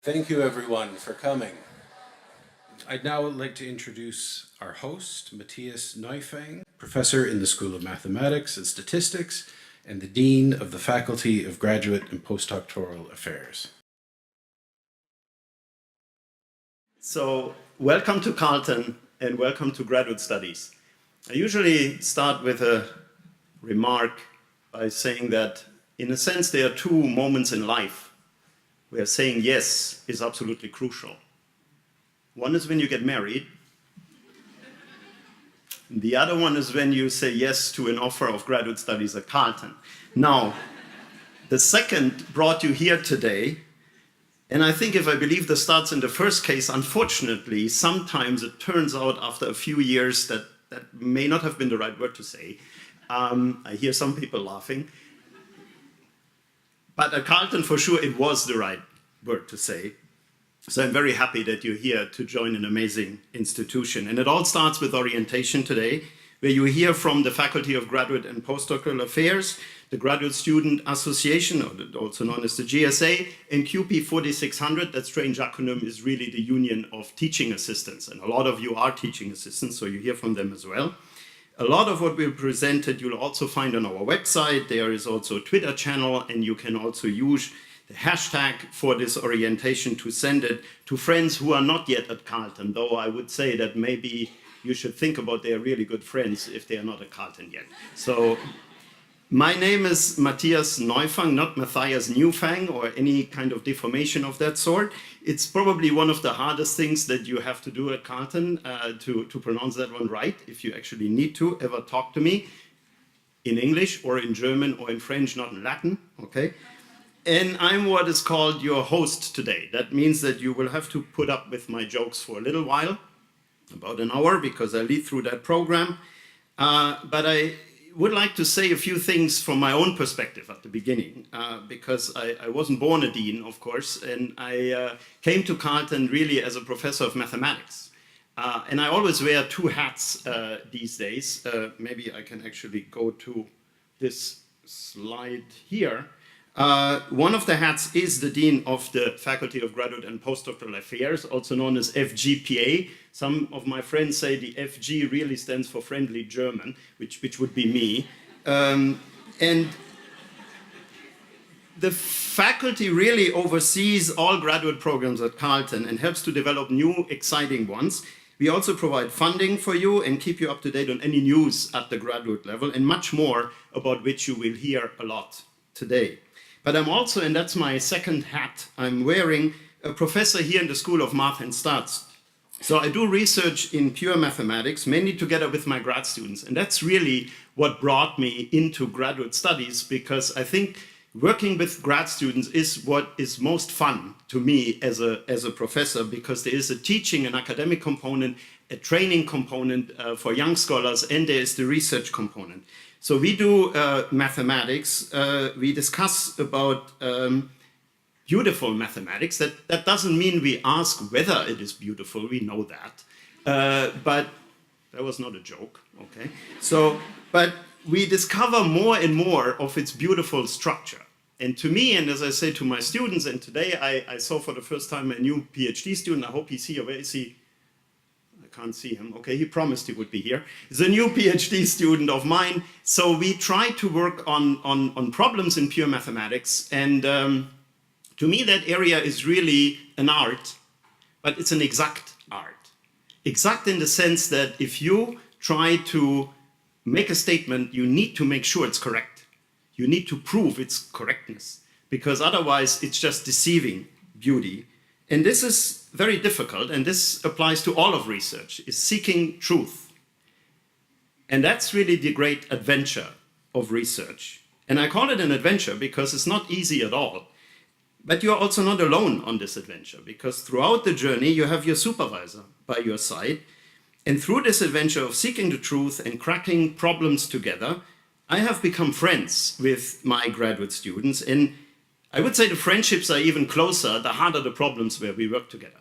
Thank you everyone for coming. I'd now like to introduce our host, Matthias Neufang, professor in the School of Mathematics and Statistics and the Dean of the Faculty of Graduate and Postdoctoral Affairs. So, welcome to Carleton and welcome to Graduate Studies. I usually start with a remark by saying that, in a sense, there are two moments in life where saying yes is absolutely crucial. One is when you get married. The other one is when you say yes to an offer of graduate studies at Carleton. Now, the second brought you here today, and I think if I believe the stats in the first case, unfortunately, sometimes it turns out after a few years that may not have been the right word to say. I hear some people laughing. But at Carleton, for sure, it was the right word to say. So I'm very happy that you're here to join an amazing institution. And it all starts with orientation today, where you hear from the Faculty of Graduate and Postdoctoral Affairs, the Graduate Student Association, also known as the GSA, and QP 4600. That strange acronym is really the Union of Teaching Assistants. And a lot of you are teaching assistants, so you hear from them as well. A lot of what we presented you'll also find on our website. There is also a Twitter channel, and you can also use the hashtag for this orientation to send it to friends who are not yet at Carleton, though I would say that maybe you should think about their really good friends if they are not at Carleton yet. So my name is Matthias Neufang, not Matthias Newfang or any kind of deformation of that sort. It's probably one of the hardest things that you have to do at Carleton to pronounce that one right, if you actually need to ever talk to me in English or in German or in French, not in Latin, okay? And I'm what is called your host today. That means that you will have to put up with my jokes for a little while, about an hour, because I lead through that program. But I would like to say a few things from my own perspective at the beginning, because I wasn't born a dean, of course, and I came to Carleton really as a professor of mathematics. And I always wear two hats these days. Maybe I can actually go to this slide here. One of the hats is the Dean of the Faculty of Graduate and Postdoctoral Affairs, also known as FGPA. Some of my friends say the FG really stands for Friendly German, which would be me. And the faculty really oversees all graduate programs at Carleton and helps to develop new, exciting ones. We also provide funding for you and keep you up to date on any news at the graduate level, and much more about which you will hear a lot today. But I'm also, and that's my second hat I'm wearing, a professor here in the School of Math and Stats. So I do research in pure mathematics, mainly together with my grad students. And that's really what brought me into graduate studies, because I think working with grad students is what is most fun to me as a professor, because there is a teaching and academic component, a training component for young scholars, and there is the research component. So we do mathematics, we discuss about beautiful mathematics. That doesn't mean we ask whether it is beautiful, we know that. But that was not a joke, okay? So, but we discover more and more of its beautiful structure. And to me, and as I say to my students, and today I saw for the first time a new PhD student, I hope he's here, where is he? Can't see him. Okay, he promised he would be here. He's a new PhD student of mine. So we try to work on problems in pure mathematics. And to me, that area is really an art, but it's an exact art. Exact in the sense that if you try to make a statement, you need to make sure it's correct. You need to prove its correctness, because otherwise it's just deceiving beauty. And this is very difficult, and this applies to all of research, is seeking truth. And that's really the great adventure of research. And I call it an adventure because it's not easy at all. But you're also not alone on this adventure, because throughout the journey you have your supervisor by your side. And through this adventure of seeking the truth and cracking problems together, I have become friends with my graduate students. And I would say the friendships are even closer the harder the problems where we work together.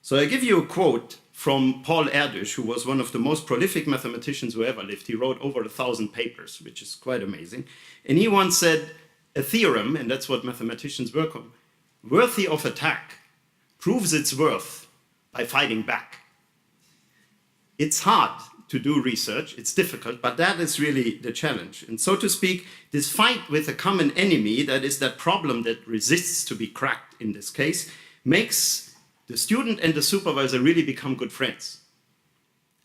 So I give you a quote from Paul Erdős, who was one of the most prolific mathematicians who ever lived. He wrote over 1,000 papers, which is quite amazing. And he once said, a theorem, and that's what mathematicians work on, worthy of attack proves its worth by fighting back. It's hard to do research, it's difficult, but that is really the challenge. And so to speak, this fight with a common enemy, that is that problem that resists to be cracked in this case, makes the student and the supervisor really become good friends.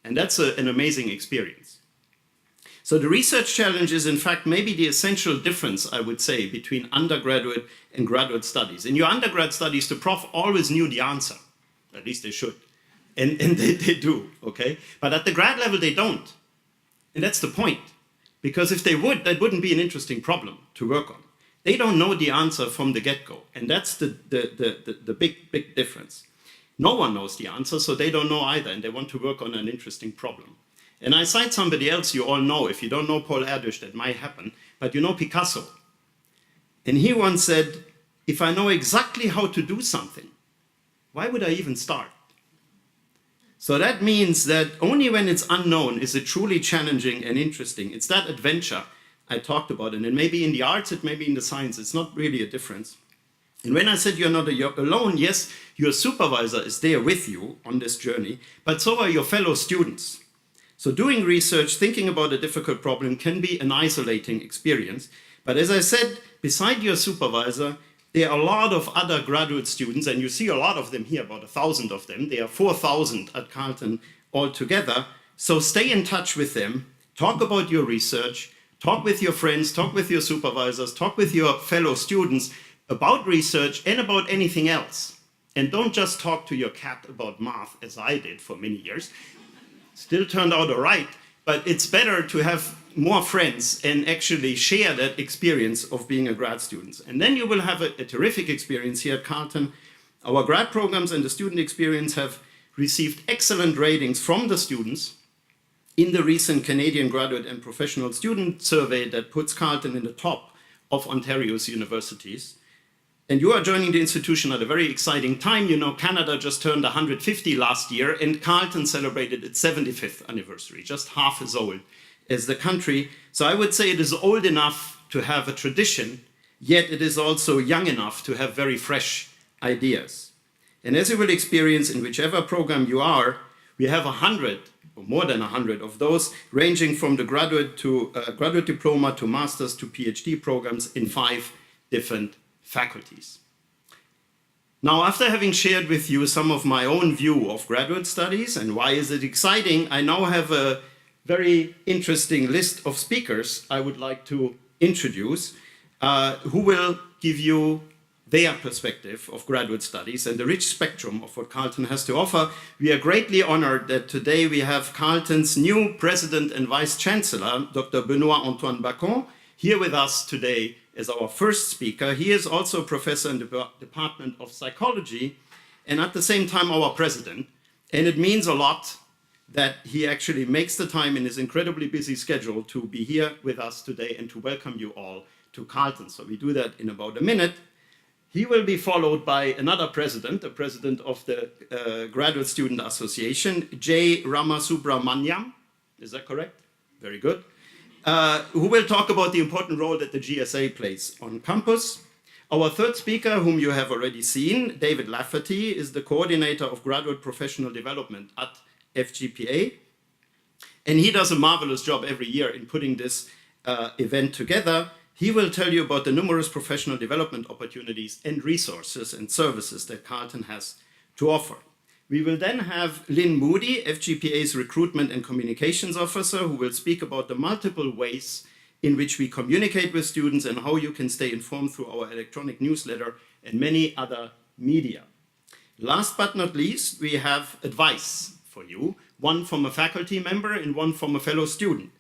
And that's an amazing experience. So the research challenge is in fact maybe the essential difference, I would say, between undergraduate and graduate studies. In your undergrad studies, the prof always knew the answer, at least they should. And they do, okay? But at the grad level, they don't. And that's the point. Because if they would, that wouldn't be an interesting problem to work on. They don't know the answer from the get-go. And that's the big difference. No one knows the answer, so they don't know either, and they want to work on an interesting problem. And I cite somebody else you all know. If you don't know Paul Erdős, that might happen, but you know Picasso. And he once said, if I know exactly how to do something, why would I even start? So that means that only when it's unknown is it truly challenging and interesting. It's that adventure I talked about. And then maybe in the arts, it may be in the science. It's not really a difference. And when I said you're not alone, yes, your supervisor is there with you on this journey, but so are your fellow students. So doing research, thinking about a difficult problem can be an isolating experience. But as I said, beside your supervisor, there are a lot of other graduate students, and you see a lot of them here, about 1,000 of them. There are 4,000 at Carleton altogether. So stay in touch with them, talk about your research, talk with your friends, talk with your supervisors, talk with your fellow students about research and about anything else. And don't just talk to your cat about math, as I did for many years. Still turned out all right, but it's better to have more friends and actually share that experience of being a grad student. And then you will have a terrific experience here at Carleton. Our grad programs and the student experience have received excellent ratings from the students in the recent Canadian Graduate and Professional Student Survey that puts Carleton in the top of Ontario's universities. And you are joining the institution at a very exciting time. You know, Canada just turned 150 last year, and Carleton celebrated its 75th anniversary, just half as old as the country. So I would say it is old enough to have a tradition, yet it is also young enough to have very fresh ideas. And as you will experience in whichever program you are, we have 100 or more than 100 of those, ranging from the graduate diploma to master's to PhD programs in 5 different faculties. Now, after having shared with you some of my own view of graduate studies and why is it exciting, I now have a very interesting list of speakers I would like to introduce who will give you their perspective of graduate studies and the rich spectrum of what Carleton has to offer. We are greatly honored that today we have Carleton's new President and Vice Chancellor, Dr. Benoît-Antoine Bacon, here with us today as our first speaker. He is also a professor in the Department of Psychology and at the same time our president. And it means a lot that he actually makes the time in his incredibly busy schedule to be here with us today and to welcome you all to Carleton. So we do that in about a minute. He will be followed by another president, the president of the Graduate Student Association, J. Ramasubramaniam. Is that correct? Very good. Who will talk about the important role that the GSA plays on campus. Our third speaker, whom you have already seen, David Lafferty, is the coordinator of graduate professional development at FGPA. And he does a marvelous job every year in putting this event together. He will tell you about the numerous professional development opportunities and resources and services that Carleton has to offer. We will then have Lynn Moody, FGPA's Recruitment and Communications Officer, who will speak about the multiple ways in which we communicate with students and how you can stay informed through our electronic newsletter and many other media. Last but not least, we have advice for you, one from a faculty member and one from a fellow student.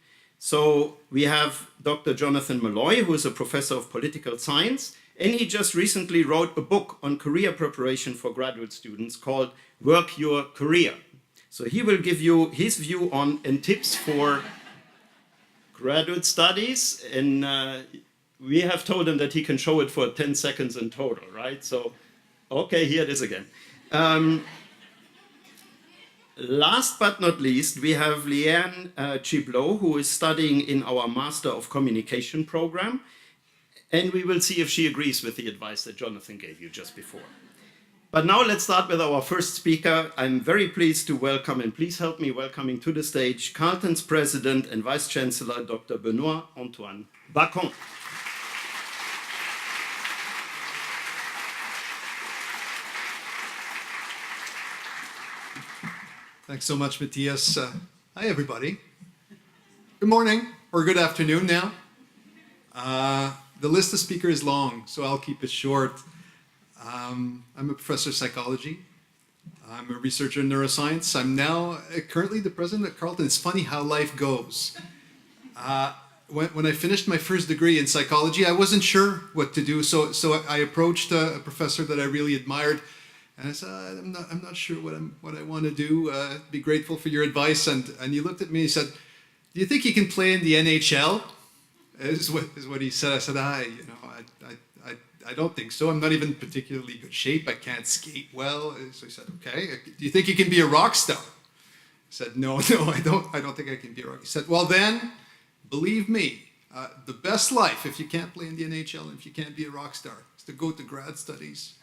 So we have Dr. Jonathan Malloy, who is a professor of political science, and he just recently wrote a book on career preparation for graduate students called Work Your Career. So he will give you his view on and tips for graduate studies, and we have told him that he can show it for 10 seconds in total, right? So, okay, here it is again. Last but not least, we have Leanne Chiblo, who is studying in our Master of Communication program. And we will see if she agrees with the advice that Jonathan gave you just before. But now let's start with our first speaker. I'm very pleased to welcome, and please help me welcoming to the stage, Carleton's President and Vice Chancellor, Dr. Benoit Antoine Bacon. Thanks so much, Matthias. Hi, everybody. Good morning, or good afternoon now. The list of speakers is long, so I'll keep it short. I'm a professor of psychology. I'm a researcher in neuroscience. I'm now currently the president at Carleton. It's funny how life goes. When I finished my first degree in psychology, I wasn't sure what to do, so I approached a professor that I really admired, and I said, I'm not sure what I want to do. Be grateful for your advice. And he looked at me and he said, do you think you can play in the NHL? Is what he said. I said, I don't think so. I'm not even in particularly good shape. I can't skate well. So he said, okay. Do you think you can be a rock star? I said, no, I don't think I can be a rock star. He said, well then, believe me, the best life, if you can't play in the NHL and if you can't be a rock star, is to go to grad studies.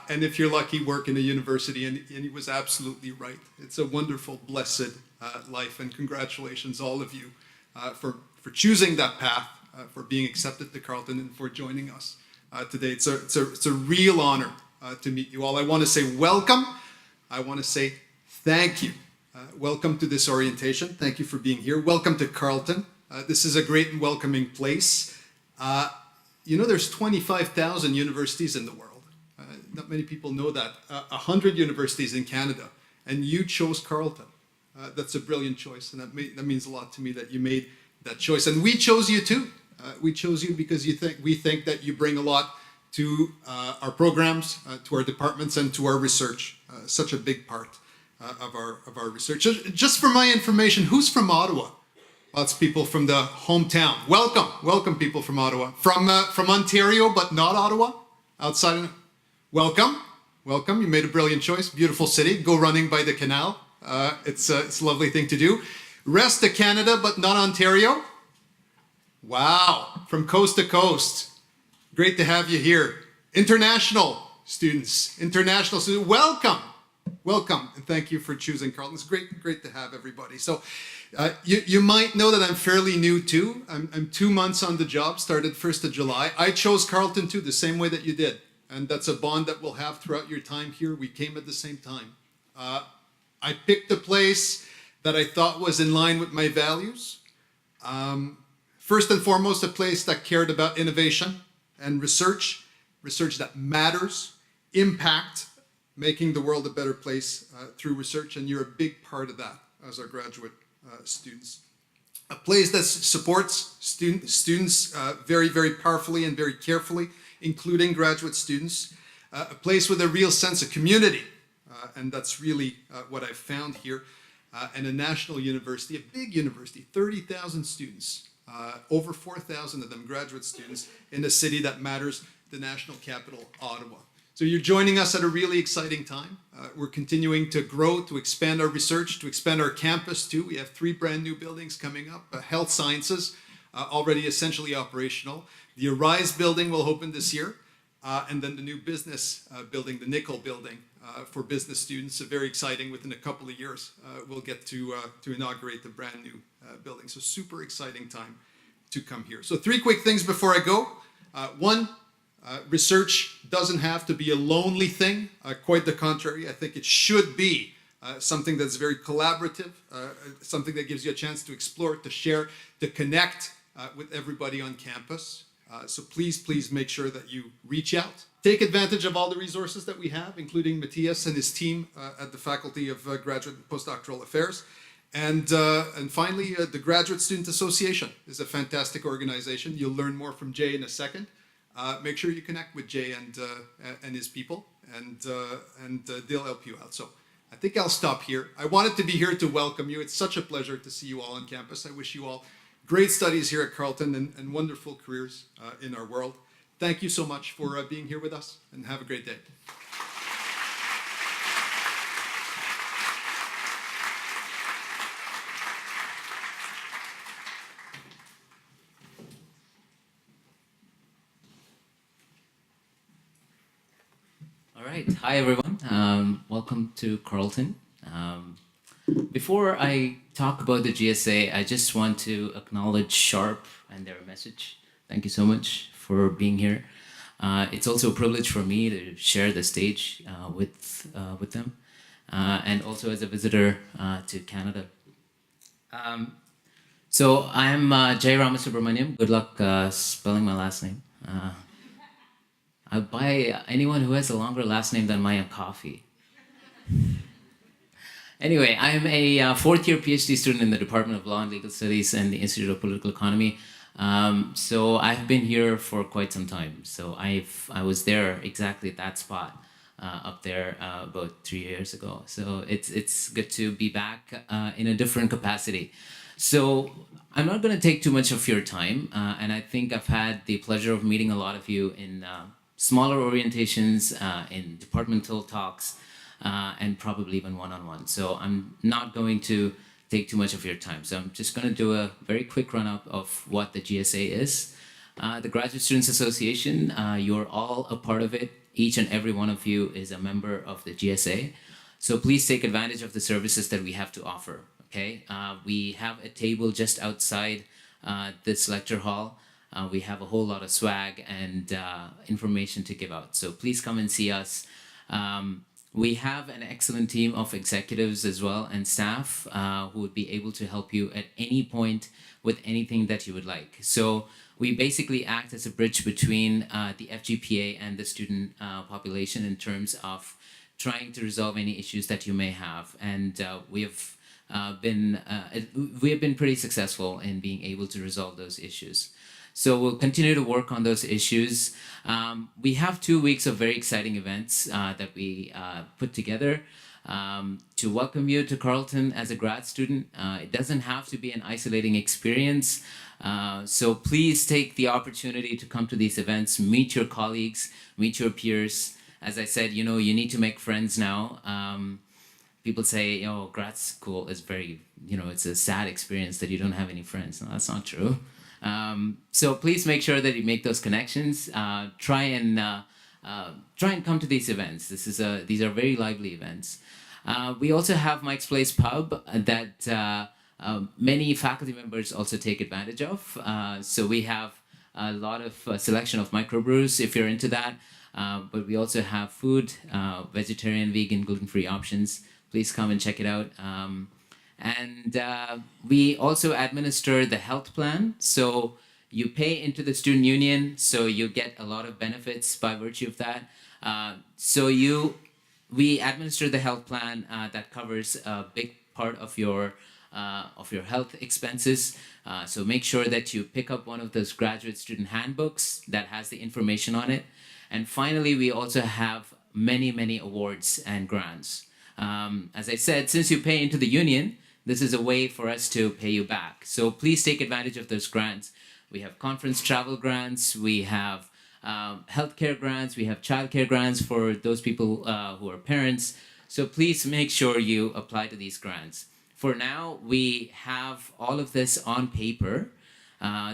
And if you're lucky, work in a university, and he was absolutely right. It's a wonderful, blessed life, and congratulations, all of you, for choosing that path, for being accepted to Carleton, and for joining us today. It's a real honor to meet you all. I want to say welcome. I want to say thank you. Welcome to this orientation. Thank you for being here. Welcome to Carleton. This is a great and welcoming place. There's 25,000 universities in the world. Not many people know that. 100 universities in Canada, and you chose Carleton. That's a brilliant choice, and that means a lot to me that you made that choice. And we chose you too. We chose you because we think that you bring a lot to our programs, to our departments, and to our research. Such a big part of our research. Just for my information, who's from Ottawa? Lots of people from the hometown. Welcome people from Ottawa. From Ontario, but not Ottawa? Outside of... Welcome. You made a brilliant choice. Beautiful city. Go running by the canal. It's a lovely thing to do. Rest of Canada, but not Ontario. Wow. From coast to coast. Great to have you here. International students. Welcome. And thank you for choosing Carleton. It's great to have everybody. So you might know that I'm fairly new too. I'm 2 months on the job, started 1st of July. I chose Carleton too, the same way that you did. And that's a bond that we'll have throughout your time here. We came at the same time. I picked a place that I thought was in line with my values. First and foremost, a place that cared about innovation and research that matters, impact, making the world a better place through research, and you're a big part of that as our graduate students. A place that supports students very, very powerfully and very carefully, including graduate students, a place with a real sense of community, and that's really what I've found here, and a national university, a big university, 30,000 students, over 4,000 of them graduate students in a city that matters, the national capital, Ottawa. So you're joining us at a really exciting time. We're continuing to grow, to expand our research, to expand our campus too. We have 3 brand new buildings coming up, health sciences, already essentially operational. The Arise building will open this year, and then the new business building, the Nickel building for business students, very exciting. Within a couple of years, we'll get to inaugurate the brand new building. So super exciting time to come here. So 3 quick things before I go. One, research doesn't have to be a lonely thing. Quite the contrary. I think it should be something that's very collaborative, something that gives you a chance to explore, to share, to connect with everybody on campus. So please make sure that you reach out. Take advantage of all the resources that we have, including Matthias and his team at the Faculty of Graduate and Postdoctoral Affairs. And finally, the Graduate Student Association is a fantastic organization. You'll learn more from Jay in a second. Make sure you connect with Jay and his people, and they'll help you out. So I think I'll stop here. I wanted to be here to welcome you. It's such a pleasure to see you all on campus. I wish you all great studies here at Carleton and wonderful careers in our world. Thank you so much for being here with us, and have a great day. right. Hi, everyone. Welcome to Carleton. Before I talk about the GSA, I just want to acknowledge Sharp and their message. Thank you so much for being here. It's also a privilege for me to share the stage with them, and also as a visitor to Canada. So I'm Jay Ramasubramaniam. Good luck spelling my last name. I'll buy anyone who has a longer last name than mine a coffee. Anyway, I'm a fourth-year PhD student in the Department of Law and Legal Studies and the Institute of Political Economy. So I've been here for quite some time. So I was there exactly at that spot up there about 3 years ago. So it's good to be back in a different capacity. So I'm not going to take too much of your time, and I think I've had the pleasure of meeting a lot of you in smaller orientations, in departmental talks, and probably even one-on-one. So I'm not going to take too much of your time. So I'm just going to do a very quick run-up of what the GSA is. The Graduate Students Association, you're all a part of it. Each and every one of you is a member of the GSA. So please take advantage of the services that we have to offer. Okay, we have a table just outside this lecture hall. We have a whole lot of swag and information to give out. So please come and see us. We have an excellent team of executives as well and staff who would be able to help you at any point with anything that you would like. So we basically act as a bridge between the FGPA and the student population in terms of trying to resolve any issues that you may have. And we have been pretty successful in being able to resolve those issues. So we'll continue to work on those issues. We have 2 weeks of very exciting events that we put together to welcome you to Carleton as a grad student. It doesn't have to be an isolating experience. So please take the opportunity to come to these events, meet your colleagues, meet your peers. As I said, you need to make friends now. People say, grad school is very, it's a sad experience that you don't have any friends. No, that's not true. So please make sure that you make those connections. Try and come to these events. These are very lively events. We also have Mike's Place Pub that many faculty members also take advantage of. So we have a lot of selection of microbrews if you're into that. But we also have food, vegetarian, vegan, gluten-free options. Please come and check it out. And we also administer the health plan. So you pay into the student union, so you get a lot of benefits by virtue of that. We administer the health plan that covers a big part of your health expenses. So make sure that you pick up one of those graduate student handbooks that has the information on it. And finally, we also have many, many awards and grants. As I said, since you pay into the union, this is a way for us to pay you back. So please take advantage of those grants. We have conference travel grants, we have healthcare grants, we have childcare grants for those people who are parents. So please make sure you apply to these grants. For now, we have all of this on paper.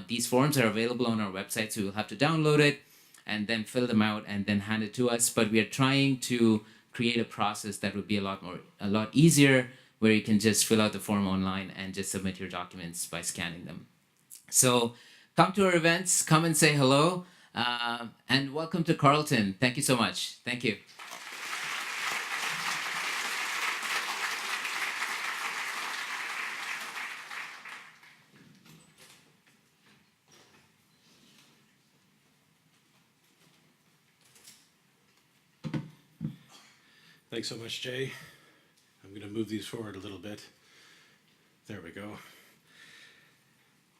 These forms are available on our website, so you'll have to download it and then fill them out and then hand it to us. But we are trying to create a process that would be a lot easier, where you can just fill out the form online and just submit your documents by scanning them. So come to our events, come and say hello, and welcome to Carleton. Thank you so much. Thank you. Thanks so much, Jay. I'm going to move these forward a little bit. There we go.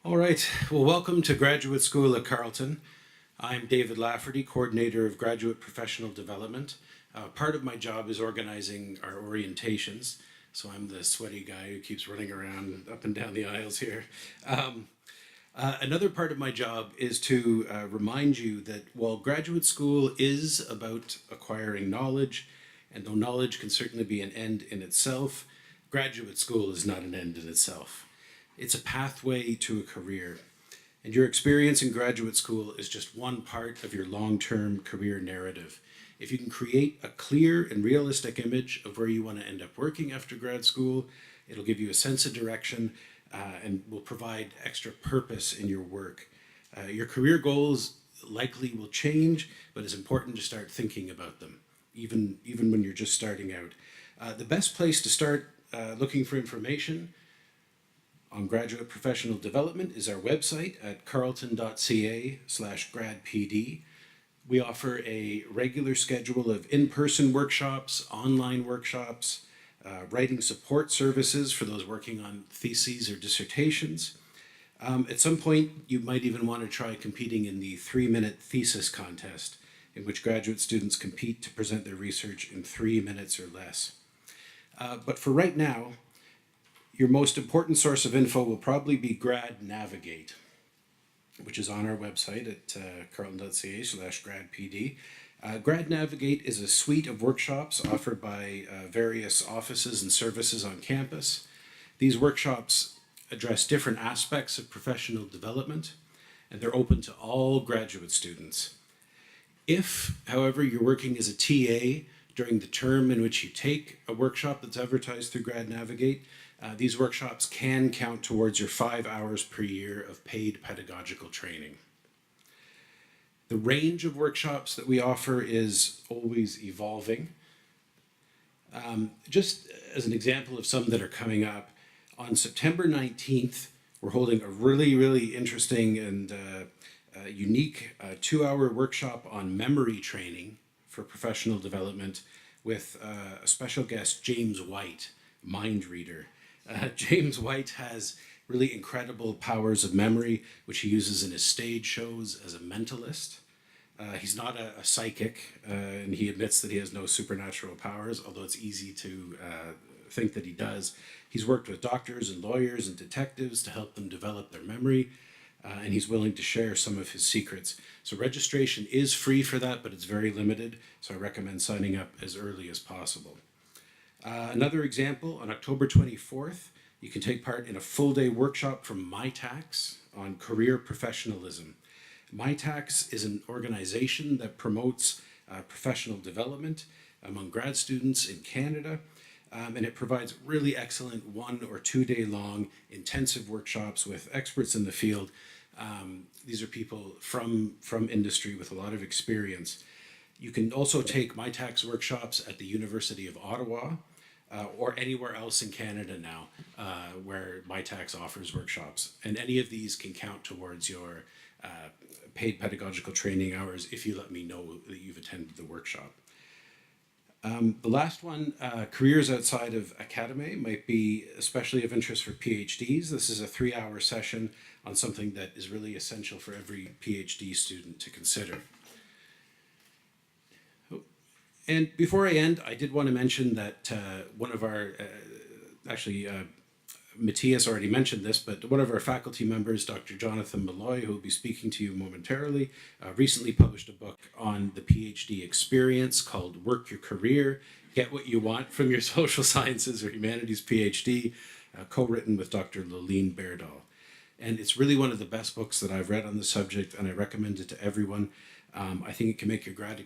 All right. Well, welcome to Graduate School at Carleton. I'm David Lafferty, Coordinator of Graduate Professional Development. Part of my job is organizing our orientations. So I'm the sweaty guy who keeps running around up and down the aisles here. Another part of my job is to remind you that while graduate school is about acquiring knowledge, and though knowledge can certainly be an end in itself, graduate school is not an end in itself. It's a pathway to a career. And your experience in graduate school is just one part of your long-term career narrative. If you can create a clear and realistic image of where you want to end up working after grad school, it'll give you a sense of direction and will provide extra purpose in your work. Your career goals likely will change, but it's important to start thinking about them, even when you're just starting out. The best place to start looking for information on graduate professional development is our website at carleton.ca/gradpd. We offer a regular schedule of in-person workshops, online workshops, writing support services for those working on theses or dissertations. At some point, you might even want to try competing in the 3-minute thesis contest, in which graduate students compete to present their research in 3 minutes or less. But for right now, your most important source of info will probably be Grad Navigate, which is on our website at carleton.ca/gradpd. Grad Navigate is a suite of workshops offered by various offices and services on campus. These workshops address different aspects of professional development, and they're open to all graduate students. If, however, you're working as a TA during the term in which you take a workshop that's advertised through Grad Navigate, these workshops can count towards your 5 hours per year of paid pedagogical training. The range of workshops that we offer is always evolving. Just as an example of some that are coming up, on September 19th, we're holding a really interesting and unique 2-hour workshop on memory training for professional development with a special guest, James White, mind reader. James White has really incredible powers of memory, which he uses in his stage shows as a mentalist. He's not a psychic, and he admits that he has no supernatural powers, although it's easy to think that he does. He's worked with doctors and lawyers and detectives to help them develop their memory, and he's willing to share some of his secrets. So registration is free for that, but it's very limited, so I recommend signing up as early as possible. Another example, on October 24th, you can take part in a full-day workshop from MyTax on career professionalism. MyTax is an organization that promotes professional development among grad students in Canada, and it provides really excellent 1 or 2 day long intensive workshops with experts in the field. These are people from industry with a lot of experience. You can also take MyTax workshops at the University of Ottawa or anywhere else in Canada now where MyTax offers workshops. And any of these can count towards your paid pedagogical training hours if you let me know that you've attended the workshop. The last one, careers outside of academy, might be especially of interest for PhDs. This is a 3-hour session on something that is really essential for every PhD student to consider. And before I end, I did want to mention that one of our, Matthias already mentioned this, but one of our faculty members, Dr. Jonathan Malloy, who will be speaking to you momentarily, recently published a book on the PhD experience called Work Your Career, Get What You Want from Your Social Sciences or Humanities PhD, co-written with Dr. Lolene Berdahl. And it's really one of the best books that I've read on the subject, and I recommend it to everyone. I think it can make your grad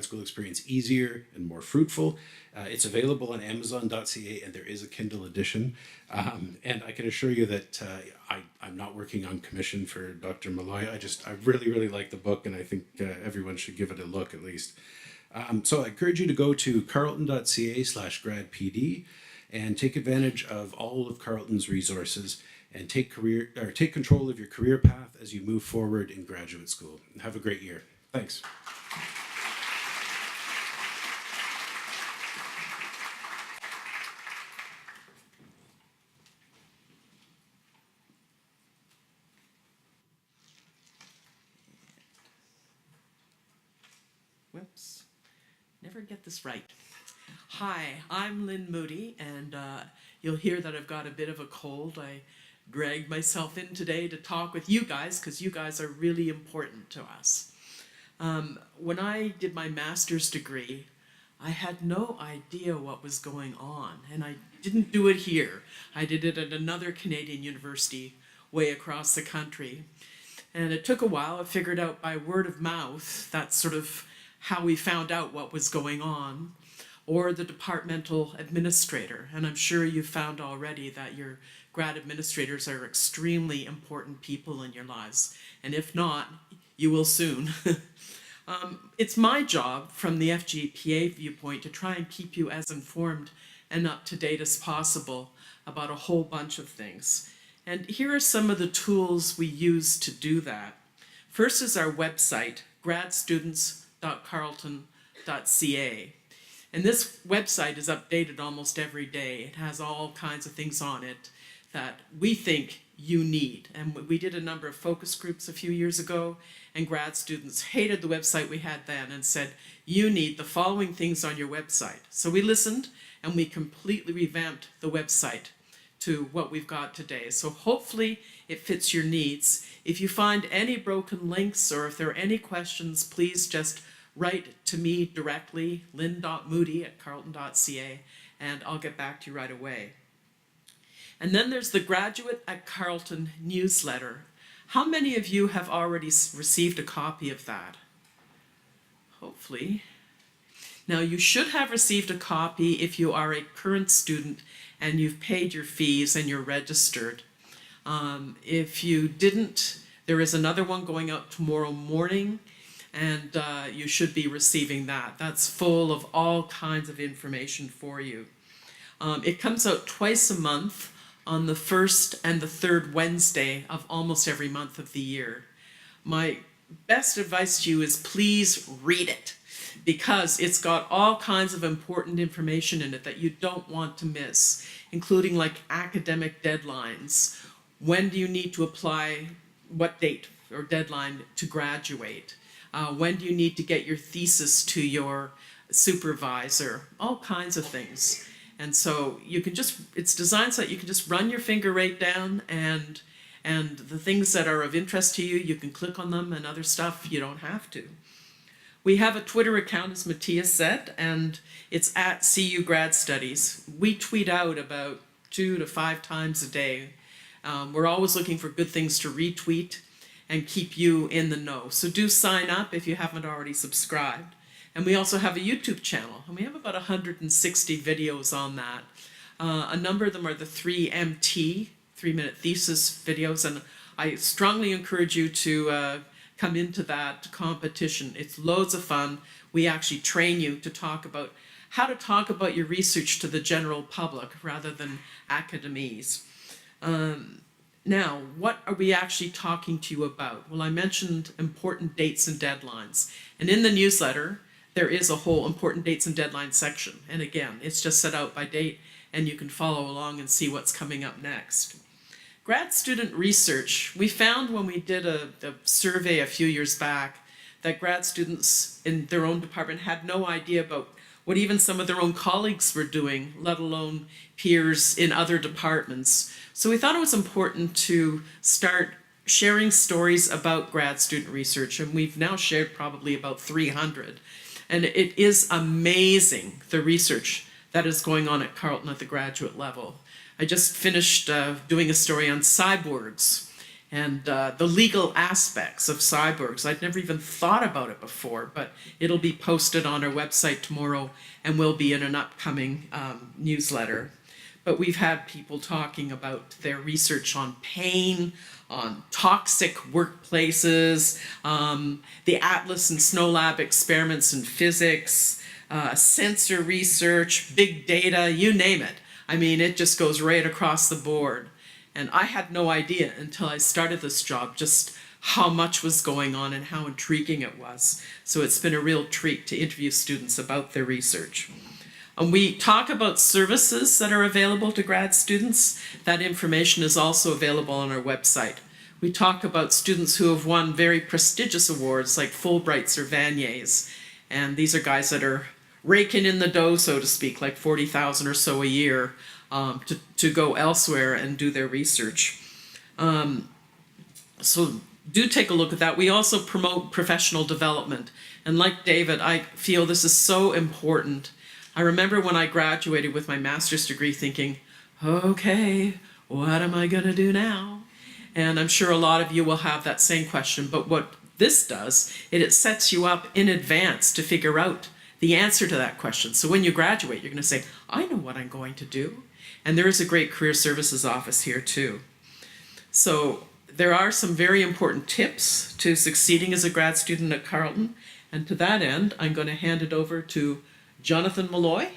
school experience easier and more fruitful. It's available on Amazon.ca, and there is a Kindle edition. And I can assure you that I'm not working on commission for Dr. Malloy. I really like the book, and I think everyone should give it a look at least. So I encourage you to go to carleton.ca/gradpd and take advantage of all of Carleton's resources and take control of your career path as you move forward in graduate school. Have a great year. Thanks. Whoops, never get this right. Hi, I'm Lynn Moody, and you'll hear that I've got a bit of a cold. I dragged myself in today to talk with you guys because you guys are really important to us. When I did my master's degree, I had no idea what was going on, and I didn't do it here. I did it at another Canadian university way across the country. And it took a while. I figured out by word of mouth that's sort of how we found out what was going on, or the departmental administrator. And I'm sure you've found already that your grad administrators are extremely important people in your lives. And if not, you will soon. It's my job from the FGPA viewpoint to try and keep you as informed and up to date as possible about a whole bunch of things. And here are some of the tools we use to do that. First is our website, gradstudents.carleton.ca. And this website is updated almost every day. It has all kinds of things on it that we think you need. And we did a number of focus groups a few years ago, and grad students hated the website we had then and said, you need the following things on your website. So we listened, and we completely revamped the website to what we've got today. So hopefully it fits your needs. If you find any broken links or if there are any questions, please just write to me directly, lynn.moody@carleton.ca, and I'll get back to you right away. And then there's the Graduate at Carleton newsletter. How many of you have already received a copy of that? Hopefully. Now, you should have received a copy if you are a current student and you've paid your fees and you're registered. If you didn't, there is another one going out tomorrow morning, and you should be receiving that. That's full of all kinds of information for you. It comes out twice a month on the first and the third Wednesday of almost every month of the year. My best advice to you is please read it, because it's got all kinds of important information in it that you don't want to miss, including like academic deadlines. When do you need to apply, what date or deadline to graduate? When do you need to get your thesis to your supervisor? All kinds of things. And so you can just, it's designed so that you can just run your finger right down, and the things that are of interest to you, you can click on them, and other stuff you don't have to. We have a Twitter account, as Matthias said, and it's at CU Grad Studies. We tweet out about 2 to 5 times a day. We're always looking for good things to retweet and keep you in the know. So do sign up if you haven't already subscribed. And we also have a YouTube channel, and we have about 160 videos on that. A number of them are the 3MT, 3-minute thesis videos, and I strongly encourage you to come into that competition. It's loads of fun. We actually train you to talk about how to talk about your research to the general public rather than academies. Now, what are we actually talking to you about? Well, I mentioned important dates and deadlines. And in the newsletter, there is a whole important dates and deadlines section. And again, it's just set out by date, and you can follow along and see what's coming up next. Grad student research. We found when we did a survey a few years back that grad students in their own department had no idea about what even some of their own colleagues were doing, let alone peers in other departments. So we thought it was important to start sharing stories about grad student research, and we've now shared probably about 300. And it is amazing, the research that is going on at Carleton at the graduate level. I just finished doing a story on cyborgs and the legal aspects of cyborgs. I'd never even thought about it before, but it'll be posted on our website tomorrow and will be in an upcoming newsletter. But we've had people talking about their research on pain, on toxic workplaces, the Atlas and Snow Lab experiments in physics, sensor research, big data, you name it. I mean, it just goes right across the board. And I had no idea until I started this job just how much was going on and how intriguing it was. So it's been a real treat to interview students about their research. And we talk about services that are available to grad students. That information is also available on our website. We talk about students who have won very prestigious awards like Fulbrights or Vanniers. And these are guys that are raking in the dough, so to speak, like $40,000 or so a year to go elsewhere and do their research. So do take a look at that. We also promote professional development. And like David, I feel this is so important. I remember when I graduated with my master's degree thinking, okay, what am I going to do now? And I'm sure a lot of you will have that same question. But what this does, it sets you up in advance to figure out the answer to that question. So when you graduate, you're going to say, I know what I'm going to do. And there is a great career services office here too. So there are some very important tips to succeeding as a grad student at Carleton. And to that end, I'm going to hand it over to Jonathan Malloy,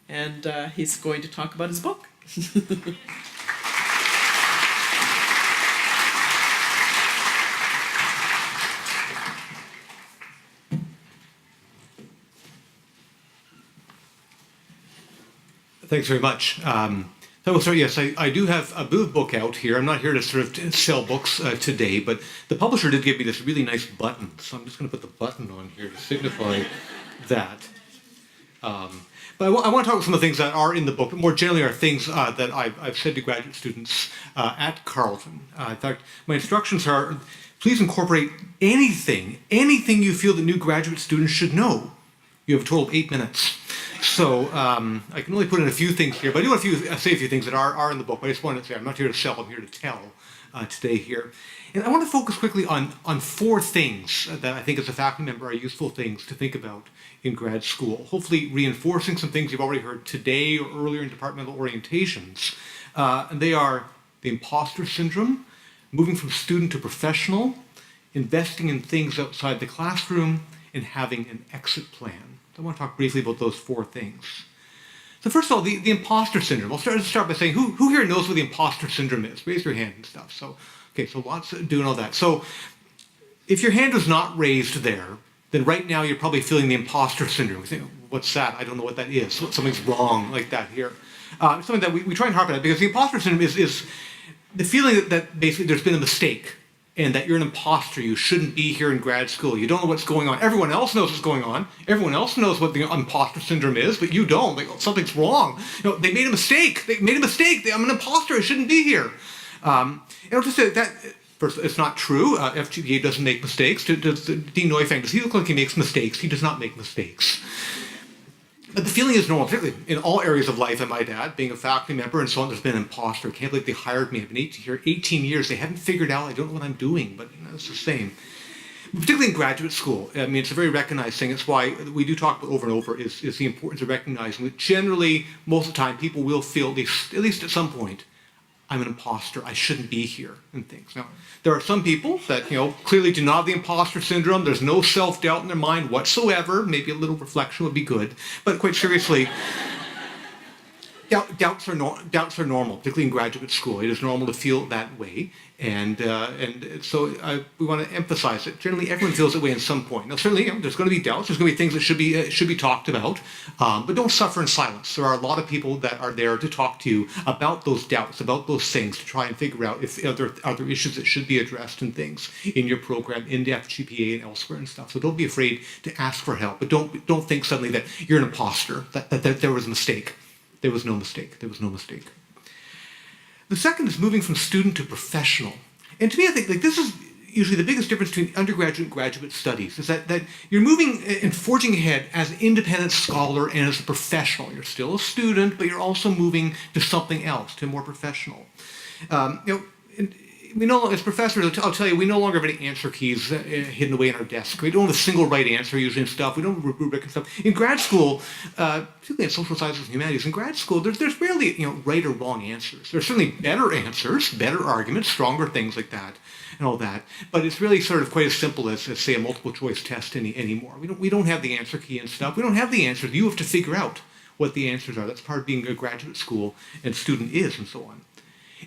and he's going to talk about his book. Thanks very much. So, yes, I do have a book out here. I'm not here to sort of sell books today, but the publisher did give me this really nice button, so I'm just going to put the button on here to signify that. But I want to talk about some of the things that are in the book, but more generally are things that I've said to graduate students at Carleton. In fact, my instructions are, please incorporate anything you feel that new graduate students should know. You have a total of 8 minutes. So I can only put in a few things here, but I do want to say a few things that are in the book. But I just wanted to say I'm not here to sell, I'm here to tell today here. And I want to focus quickly on 4 things that I think as a faculty member are useful things to think about in grad school, hopefully reinforcing some things you've already heard today or earlier in departmental orientations. And they are the imposter syndrome, moving from student to professional, investing in things outside the classroom, and having an exit plan. So I want to talk briefly about those 4 things. So first of all, the imposter syndrome. I'll start by saying, who here knows what the imposter syndrome is? Raise your hand and stuff. So, okay, so lots doing all that. So if your hand was not raised there, then right now you're probably feeling the imposter syndrome. You think, what's that? I don't know what that is. Something's wrong like that here. Something that we try and harp at, because the imposter syndrome is the feeling that basically there's been a mistake and that you're an imposter. You shouldn't be here in grad school. You don't know what's going on. Everyone else knows what's going on. Everyone else knows what the imposter syndrome is, but you don't. Like, something's wrong. They made a mistake. I'm an imposter. I shouldn't be here. And I'll just say that, first, it's not true. FGPA doesn't make mistakes. Dean Neufang, does he look like he makes mistakes? He does not make mistakes. But the feeling is normal, particularly in all areas of life, I might add, being a faculty member and so on, there's been an imposter. I can't believe they hired me. I've been here 18 years. They haven't figured out. I don't know what I'm doing, but it's the same. Particularly in graduate school, I mean, it's a very recognized thing. It's why we do talk about over and over is the importance of recognizing that generally, most of the time, people will feel, at least at some point, I'm an imposter, I shouldn't be here, and things. Now, there are some people that, clearly do not have the imposter syndrome. There's no self-doubt in their mind whatsoever. Maybe a little reflection would be good. But quite seriously, doubts are normal, particularly in graduate school. It is normal to feel that way. And so we want to emphasize that generally everyone feels that way at some point. Now, certainly, there's going to be doubts. There's going to be things that should be talked about, but don't suffer in silence. There are a lot of people that are there to talk to you about those doubts, about those things, to try and figure out if there are other issues that should be addressed and things in your program, in the FGPA and elsewhere and stuff. So don't be afraid to ask for help, but don't think suddenly that you're an imposter, that there was a mistake. There was no mistake. There was no mistake. The second is moving from student to professional. And to me, I think this is usually the biggest difference between undergraduate and graduate studies, is that you're moving and forging ahead as an independent scholar and as a professional. You're still a student, but you're also moving to something else, to more professional. We as professors, I'll tell you, we no longer have any answer keys hidden away in our desk. We don't have a single right answer usually and stuff. We don't have rubric and stuff. In grad school, particularly in social sciences and humanities, in grad school, there's rarely right or wrong answers. There's certainly better answers, better arguments, stronger things like that, and all that. But it's really sort of quite as simple as say, a multiple choice test anymore. We don't have the answer key and stuff. We don't have the answers. You have to figure out what the answers are. That's part of being a graduate school and student is, and so on.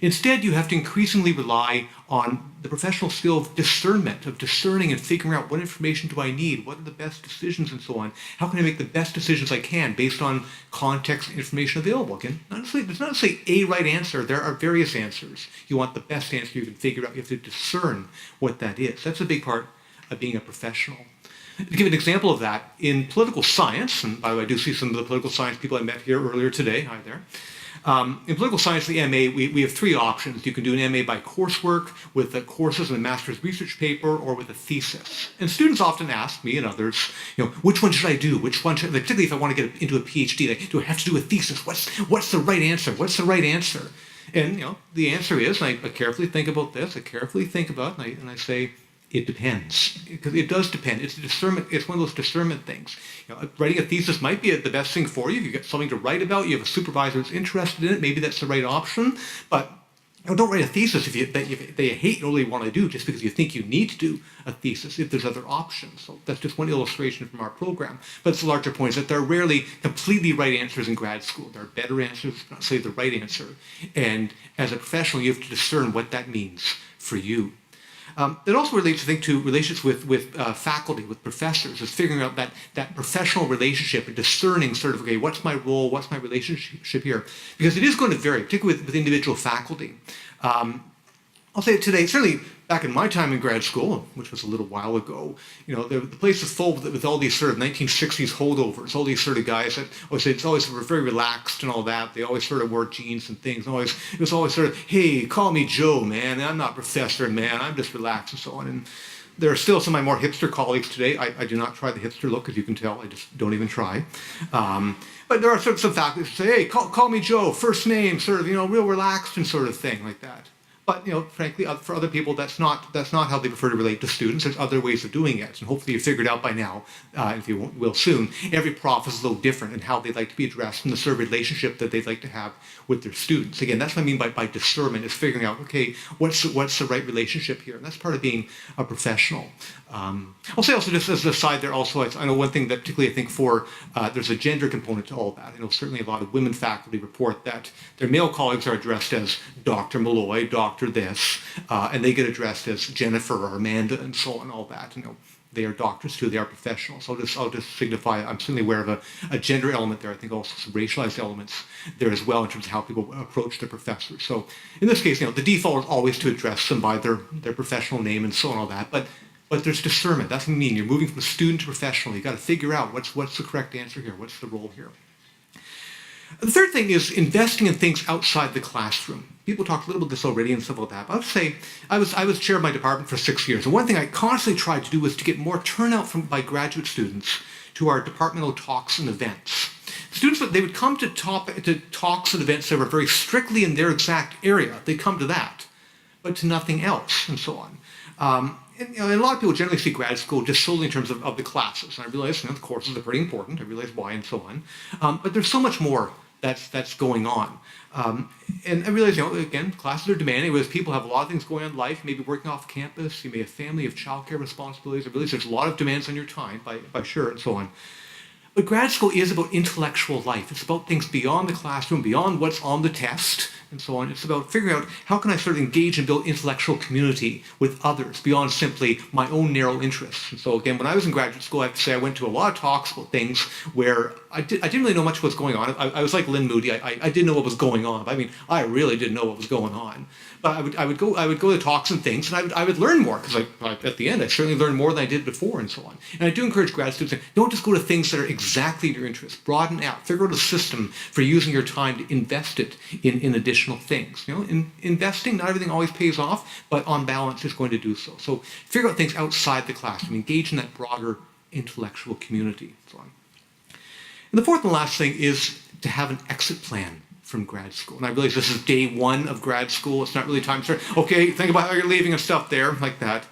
Instead, you have to increasingly rely on the professional skill of discernment, of discerning and figuring out what information do I need, what are the best decisions and so on. How can I make the best decisions I can based on context and information available? Again, there's not necessarily a right answer. There are various answers. You want the best answer you can figure out. You have to discern what that is. That's a big part of being a professional. To give an example of that, in political science, and by the way, I do see some of the political science people I met here earlier today. Hi there. In political science, the MA, we have 3 options. You can do an MA by coursework, with the courses and a master's research paper, or with a thesis. And students often ask me and others, which one should I do? Which one should, particularly if I want to get into a PhD, do I have to do a thesis? What's the right answer? What's the right answer? And the answer is, and I carefully think about this. I carefully think about it, and I say, It depends, because it does depend. It's a discernment. It's one of those discernment things. Writing a thesis might be the best thing for you. If you've got something to write about, you have a supervisor that's interested in it, maybe that's the right option. But don't write a thesis if they hate you really want to do just because you think you need to do a thesis if there's other options. So that's just one illustration from our program. But it's the larger point is that there are rarely completely right answers in grad school. There are better answers, not say the right answer. And as a professional, you have to discern what that means for you. It also relates, I think, to relationships with faculty, with professors, is figuring out that professional relationship and discerning sort of, okay, what's my role, what's my relationship here? Because it is going to vary, particularly with individual faculty. I'll say it today, certainly back in my time in grad school, which was a little while ago, the place was full with all these sort of 1960s holdovers, all these sort of guys that always were very relaxed and all that. They always sort of wore jeans and things. It was always sort of, hey, call me Joe, man. I'm not professor, man. I'm just relaxed and so on. And there are still some of my more hipster colleagues today. I do not try the hipster look, as you can tell. I just don't even try. But there are sort of some faculty who say, hey, call me Joe, first name, sort of, real relaxed and sort of thing like that. But frankly, for other people, that's not how they prefer to relate to students. There's other ways of doing it, and hopefully you figured out by now, if you will soon. Every prof is a little different in how they'd like to be addressed and the sort of relationship that they'd like to have with their students. Again, that's what I mean by discernment, is figuring out, okay, what's the right relationship here, and that's part of being a professional. I'll say also, just as an aside there also, I know one thing that particularly I think there's a gender component to all that. I know certainly a lot of women faculty report that their male colleagues are addressed as Dr. Malloy, Dr. this, and they get addressed as Jennifer or Amanda and so on, all that. They are doctors too, they are professionals. I'll just signify, I'm certainly aware of a gender element there. I think also some racialized elements there as well in terms of how people approach their professors. So in this case, the default is always to address them by their professional name and so on, all that. But there's discernment. That's what I mean. You're moving from student to professional. You've got to figure out what's the correct answer here. What's the role here? The third thing is investing in things outside the classroom. People talked a little bit about this already and stuff like that. But I would say I was chair of my department for 6 years. And one thing I constantly tried to do was to get more turnout by graduate students to our departmental talks and events. Students, they would come to talks and events that were very strictly in their exact area. They'd come to that, but to nothing else and so on. And a lot of people generally see grad school just solely in terms of the classes. And I realize the courses are pretty important. I realize why and so on. But there's so much more that's going on. And I realize, again, classes are demanding because people have a lot of things going on in life. You may be working off campus. You may have family, you have childcare responsibilities. I realize there's a lot of demands on your time, by sure, and so on. But grad school is about intellectual life. It's about things beyond the classroom, beyond what's on the test, and so on. It's about figuring out how can I sort of engage and build intellectual community with others beyond simply my own narrow interests. And so again, when I was in graduate school, I have to say I went to a lot of talks about things where I didn't really know much what was going on. I was like Lynn Moody. I didn't know what was going on. I mean, I really didn't know what was going on. But I would go to talks and things, and I would learn more because at the end I certainly learned more than I did before and so on. And I do encourage grad students, don't just go to things that are exactly your interest. Broaden out. Figure out a system for using your time to invest it in additional things. In investing, not everything always pays off, but on balance, it's going to do so. So figure out things outside the classroom. Engage in that broader intellectual community and so on. And the fourth and last thing is to have an exit plan from grad school. And I realize this is day one of grad school. It's not really time to start, okay, think about how you're leaving and stuff there, like that.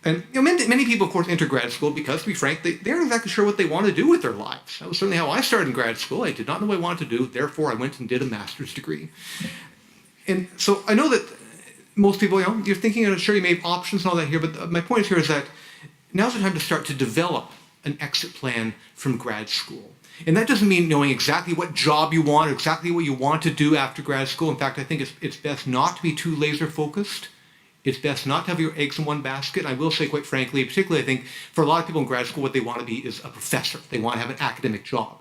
And many people, of course, enter grad school because, to be frank, they aren't exactly sure what they want to do with their lives. That was certainly how I started in grad school. I did not know what I wanted to do. Therefore, I went and did a master's degree. And so I know that most people, you're thinking, sure, you may have options and all that here, but my point here is that now's the time to start to develop an exit plan from grad school. And that doesn't mean knowing exactly what job you want or exactly what you want to do after grad school. In fact, I think it's best not to be too laser focused. It's best not to have your eggs in one basket. I will say, quite frankly, particularly I think for a lot of people in grad school, what they want to be is a professor. They want to have an academic job.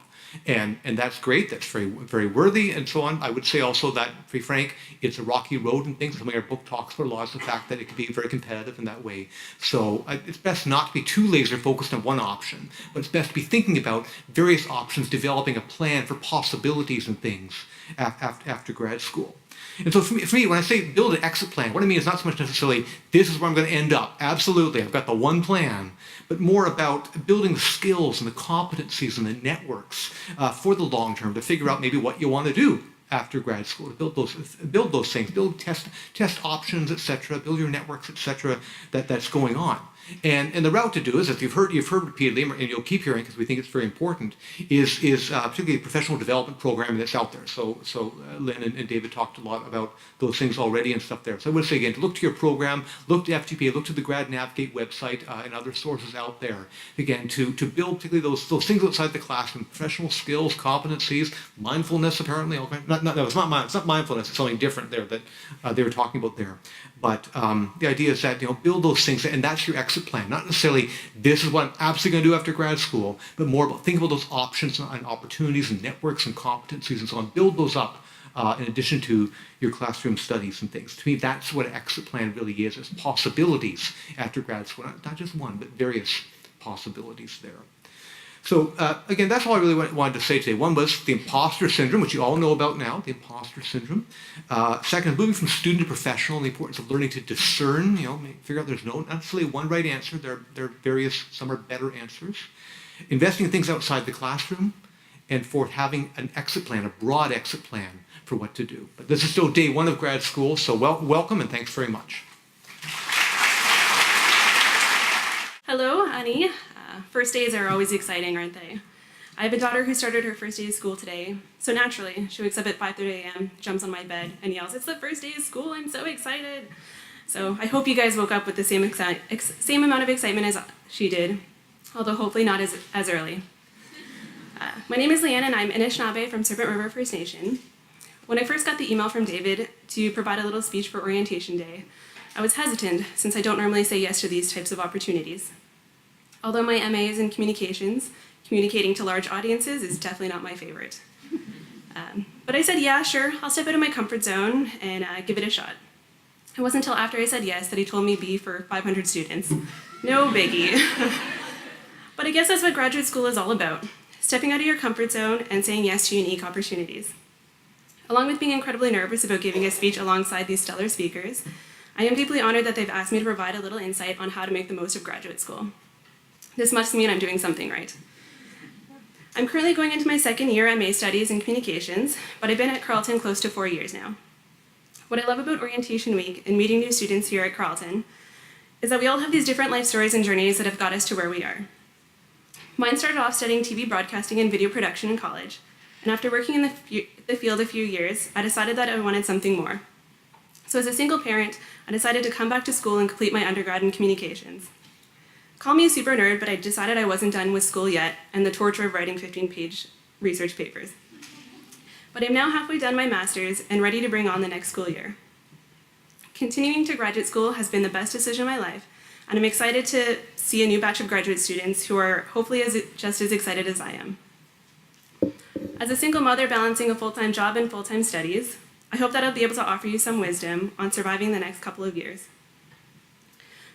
And that's great. That's very, very worthy and so on. I would say also that, to be frank, it's a rocky road and things. Something our book talks about a lot is the fact that it can be very competitive in that way. So it's best not to be too laser focused on one option, but it's best to be thinking about various options, developing a plan for possibilities and things after grad school. And so for me, when I say build an exit plan, what I mean is not so much necessarily, this is where I'm going to end up. Absolutely, I've got the one plan, but more about building the skills and the competencies and the networks for the long term to figure out maybe what you want to do after grad school, to build those things, build test options, etc., build your networks, etc., that's going on. And the route to do is, as you've heard repeatedly, and you'll keep hearing because we think it's very important, is particularly the professional development program that's out there. So Lynn and David talked a lot about those things already and stuff there. So I would say again, to look to your program, look to FTPA, look to the Grad Navigate website and other sources out there. Again, to build particularly those things outside the classroom, professional skills, competencies, mindfulness apparently. It's not mindfulness, it's something different there that they were talking about there. But the idea is that, build those things, and that's your exit plan. Not necessarily this is what I'm absolutely going to do after grad school, but more about think about those options and opportunities and networks and competencies and so on. Build those up in addition to your classroom studies and things. To me, that's what an exit plan really is. It's possibilities after grad school, not just one, but various possibilities there. So again, that's all I really wanted to say today. One was the imposter syndrome, which you all know about now, the imposter syndrome. Second, moving from student to professional and the importance of learning to discern, figure out there's not necessarily one right answer. There are various, some are better answers. Investing in things outside the classroom. And fourth, having an exit plan, a broad exit plan for what to do. But this is still day one of grad school, so welcome and thanks very much. Hello, Annie. First days are always exciting, aren't they? I have a daughter who started her first day of school today, so naturally, she wakes up at 5:30 a.m., jumps on my bed, and yells, "It's the first day of school, I'm so excited!" So I hope you guys woke up with the same amount of excitement as she did, although hopefully not as early. My name is Leanne, and I'm Anishinaabe from Serpent River First Nation. When I first got the email from David to provide a little speech for Orientation Day, I was hesitant since I don't normally say yes to these types of opportunities. Although my MA is in communications, communicating to large audiences is definitely not my favorite. But I said, yeah, sure, I'll step out of my comfort zone and give it a shot. It wasn't until after I said yes that he told me B for 500 students. No biggie. But I guess that's what graduate school is all about. Stepping out of your comfort zone and saying yes to unique opportunities. Along with being incredibly nervous about giving a speech alongside these stellar speakers, I am deeply honored that they've asked me to provide a little insight on how to make the most of graduate school. This must mean I'm doing something right. I'm currently going into my second year MA studies in communications, but I've been at Carleton close to 4 years now. What I love about Orientation Week and meeting new students here at Carleton is that we all have these different life stories and journeys that have got us to where we are. Mine started off studying TV broadcasting and video production in college, and after working in the field a few years, I decided that I wanted something more. So as a single parent, I decided to come back to school and complete my undergrad in communications. Call me a super nerd, but I decided I wasn't done with school yet and the torture of writing 15-page research papers. But I'm now halfway done my master's and ready to bring on the next school year. Continuing to graduate school has been the best decision of my life, and I'm excited to see a new batch of graduate students who are hopefully just as excited as I am. As a single mother balancing a full-time job and full-time studies, I hope that I'll be able to offer you some wisdom on surviving the next couple of years.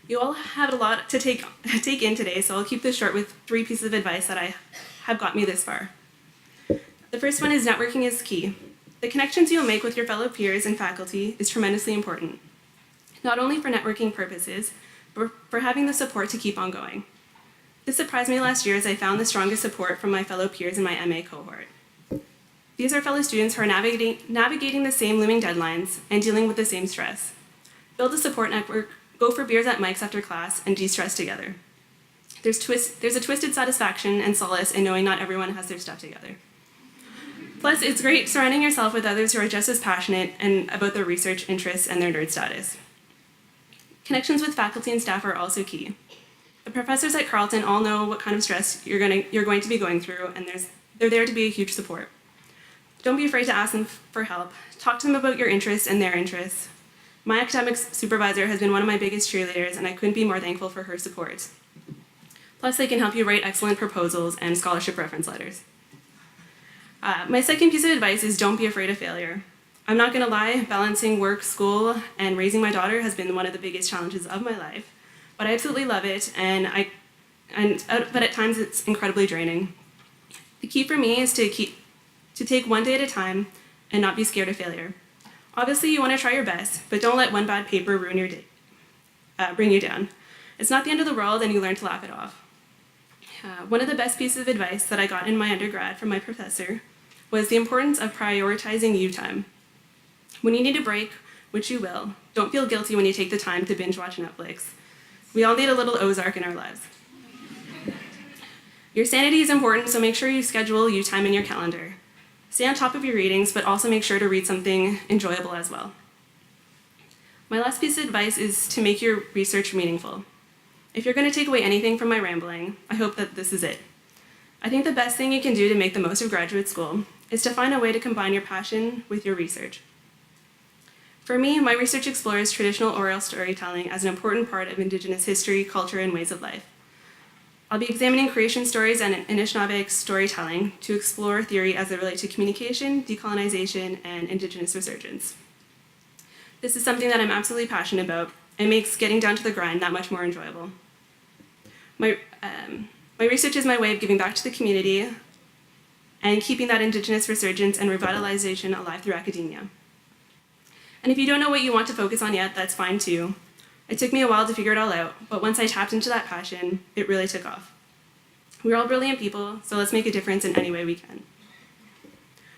You all have a lot to take in today, so I'll keep this short with 3 pieces of advice that have got me this far. The first one is networking is key. The connections you'll make with your fellow peers and faculty is tremendously important, not only for networking purposes, but for having the support to keep on going. This surprised me last year as I found the strongest support from my fellow peers in my MA cohort. These are fellow students who are navigating the same looming deadlines and dealing with the same stress. Build a support network, go for beers at Mike's after class, and de-stress together. There's a twisted satisfaction and solace in knowing not everyone has their stuff together. Plus, it's great surrounding yourself with others who are just as passionate about their research interests and their nerd status. Connections with faculty and staff are also key. The professors at Carleton all know what kind of stress you're going to be going through, and they're there to be a huge support. Don't be afraid to ask them for help. Talk to them about your interests and their interests. My academics supervisor has been one of my biggest cheerleaders, and I couldn't be more thankful for her support. Plus, they can help you write excellent proposals and scholarship reference letters. My second piece of advice is don't be afraid of failure. I'm not gonna lie, balancing work, school, and raising my daughter has been one of the biggest challenges of my life, but I absolutely love it, but at times it's incredibly draining. The key for me is to take one day at a time and not be scared of failure. Obviously, you want to try your best, but don't let one bad paper ruin your day, bring you down. It's not the end of the world, and you learn to laugh it off. One of the best pieces of advice that I got in my undergrad from my professor was the importance of prioritizing you time. When you need a break, which you will, don't feel guilty when you take the time to binge watch Netflix. We all need a little Ozark in our lives. Your sanity is important, so make sure you schedule you time in your calendar. Stay on top of your readings, but also make sure to read something enjoyable as well. My last piece of advice is to make your research meaningful. If you're going to take away anything from my rambling, I hope that this is it. I think the best thing you can do to make the most of graduate school is to find a way to combine your passion with your research. For me, my research explores traditional oral storytelling as an important part of Indigenous history, culture, and ways of life. I'll be examining creation stories and Anishinaabeg storytelling to explore theory as they relate to communication, decolonization, and Indigenous resurgence. This is something that I'm absolutely passionate about and makes getting down to the grind that much more enjoyable. My research is my way of giving back to the community and keeping that Indigenous resurgence and revitalization alive through academia. And if you don't know what you want to focus on yet, that's fine too. It took me a while to figure it all out, but once I tapped into that passion, it really took off. We're all brilliant people, so let's make a difference in any way we can.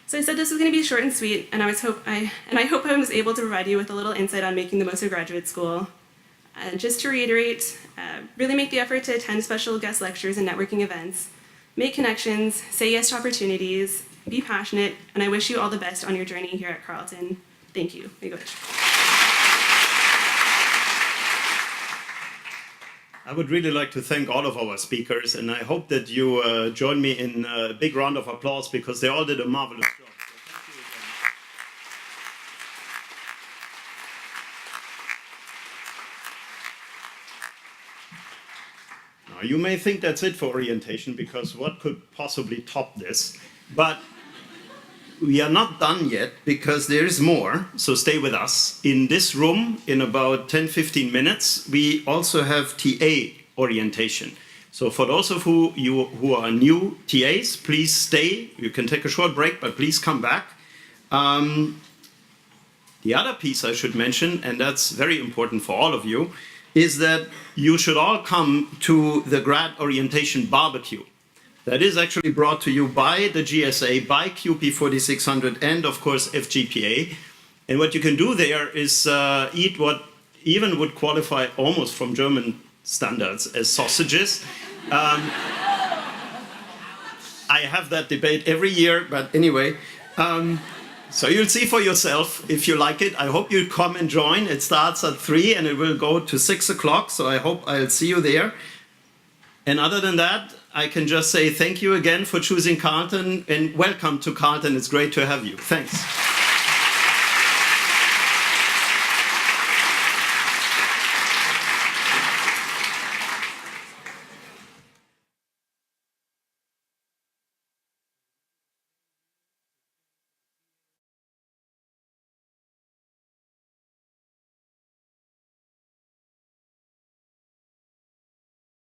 So I said this was going to be short and sweet, and I hope I was able to provide you with a little insight on making the most of graduate school. Just to reiterate, really make the effort to attend special guest lectures and networking events, make connections, say yes to opportunities, be passionate, and I wish you all the best on your journey here at Carleton. Thank you. I would really like to thank all of our speakers, and I hope that you join me in a big round of applause because they all did a marvelous job. So thank you again. Now, you may think that's it for orientation because what could possibly top this? But we are not done yet because there is more, so stay with us. In this room, in about 10-15 minutes, we also have TA orientation. So for those of you who are new TAs, please stay. You can take a short break, but please come back. The other piece I should mention, and that's very important for all of you, is that you should all come to the grad orientation barbecue. That is actually brought to you by the GSA, by QP 4600, and of course FGPA. And what you can do there is eat what even would qualify almost from German standards as sausages. I have that debate every year, but anyway. So you'll see for yourself if you like it. I hope you come and join. It starts at 3 and it will go to 6 o'clock. So I hope I'll see you there. And other than that, I can just say thank you again for choosing Carleton and welcome to Carleton. It's great to have you. Thanks.